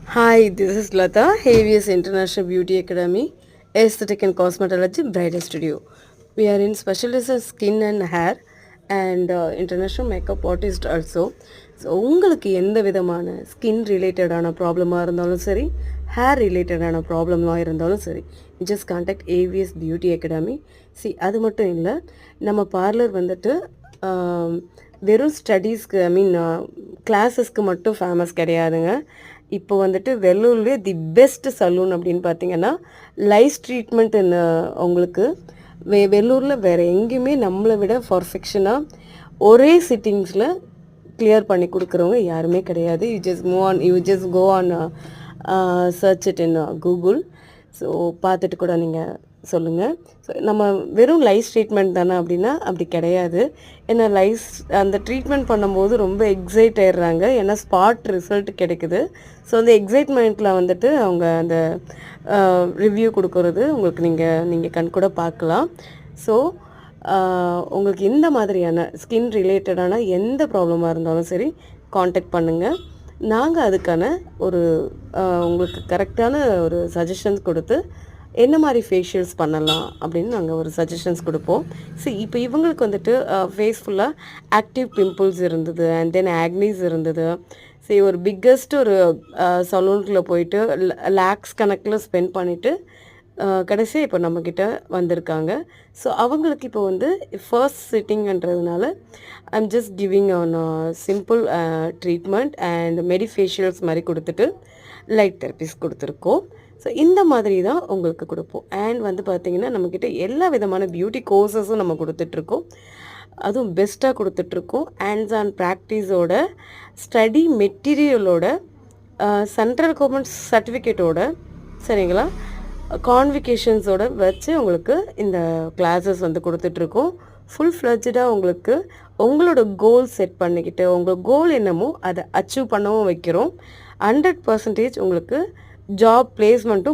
Hi, this is Lata, AVS International Beauty Academy, Aesthetic and Cosmetology Bridal Studio. We are in specialist in skin and hair and international makeup artist also. So உங்களுக்கு எந்த விதமான skin ரிலேட்டடான ப்ராப்ளமாக இருந்தாலும் சரி, hair ரிலேட்டடான ப்ராப்ளமாக இருந்தாலும் சரி, just contact AVS beauty academy. அது மட்டும் இல்லை, நம்ம பார்லர் வந்துட்டு வெறும் ஸ்டடீஸ்க்கு கிளாஸஸ்க்கு மட்டும் ஃபேமஸ் கிடையாதுங்க. இப்போ வந்துட்டு வெள்ளூர்லேயே தி பெஸ்ட் சலூன் அப்படின்னு பார்த்தீங்கன்னா லைஸ் ட்ரீட்மெண்ட் உங்களுக்கு வெள்ளூரில் வேறு எங்கேயுமே நம்மளை விட பர்ஃபெக்ஷனாக ஒரே சிட்டிங்ஸில் கிளியர் பண்ணி கொடுக்குறவங்க யாருமே கிடையாது. You just go on search it in Google. So பார்த்துட்டு கூட நீங்கள் சொல்லுங்கள். ஸோ நம்ம வெறும் லைஸ் ட்ரீட்மெண்ட் தானே அப்படின்னா அப்படி கிடையாது. ஏன்னா அந்த ட்ரீட்மெண்ட் பண்ணும்போது ரொம்ப எக்ஸைட் ஆயிடுறாங்க, ஏன்னா ஸ்பாட் ரிசல்ட் கிடைக்குது. ஸோ அந்த எக்ஸைட்மெண்ட்டில் வந்துட்டு அவங்க அந்த ரிவ்யூ கொடுக்குறது உங்களுக்கு நீங்கள் கண் கூட பார்க்கலாம். ஸோ உங்களுக்கு இந்த மாதிரியான ஸ்கின் ரிலேட்டடான எந்த ப்ராப்ளமாக இருந்தாலும் சரி காண்டாக்ட் பண்ணுங்கள். நாங்கள் அதுக்கான ஒரு உங்களுக்கு கரெக்டான ஒரு சஜஷன்ஸ் கொடுத்து என்ன மாதிரி ஃபேஷியல்ஸ் பண்ணலாம் அப்படின்னு நாங்கள் ஒரு சஜஷன்ஸ் கொடுப்போம். இப்போ இவங்களுக்கு வந்துட்டு ஃபேஸ் ஃபுல்லாக ஆக்டிவ் பிம்பிள்ஸ் இருந்தது, அண்ட் தென் ஆக்னிஸ் இருந்தது. ஒரு பிக்கஸ்ட் ஒரு சலூனுக்குள்ளே போயிட்டு லேக்ஸ் கணக்கில் ஸ்பெண்ட் பண்ணிவிட்டு கடைசியாக இப்போ நம்மக்கிட்ட வந்திருக்காங்க. ஸோ அவங்களுக்கு இப்போ வந்து ஃபர்ஸ்ட் சிட்டிங்ன்றதுனால I'm just giving on simple treatment and medifacials மாதிரி கொடுத்துட்டு லைட் தெரப்பிஸ் கொடுத்துருக்கோம். ஸோ இந்த மாதிரி தான் உங்களுக்கு கொடுப்போம். அண்ட் வந்து பார்த்திங்கன்னா நம்மக்கிட்ட எல்லா விதமான பியூட்டி கோர்சஸும் நம்ம கொடுத்துட்ருக்கோம், அதுவும் பெஸ்ட்டாக கொடுத்துட்ருக்கோம். ஹேண்ட்ஸ் ஆன் ப்ராக்டிஸோட, ஸ்டடி மெட்டீரியலோட, சென்ட்ரல் கவர்மெண்ட் சர்டிஃபிகேட்டோட, சரிங்களா, கான்விகேஷன்ஸோட வச்சு உங்களுக்கு இந்த கிளாஸஸ் வந்து கொடுத்துட்ருக்கோம். ஃபுல் ஃப்ளெட்ஜாக உங்களுக்கு உங்களோட கோல் செட் பண்ணிக்கிட்டு உங்கள் கோல் என்னமோ அதை அச்சீவ் பண்ணவும் வைக்கிறோம். 100% உங்களுக்கு ஜாப் பிளேஸ்மெண்ட்டும்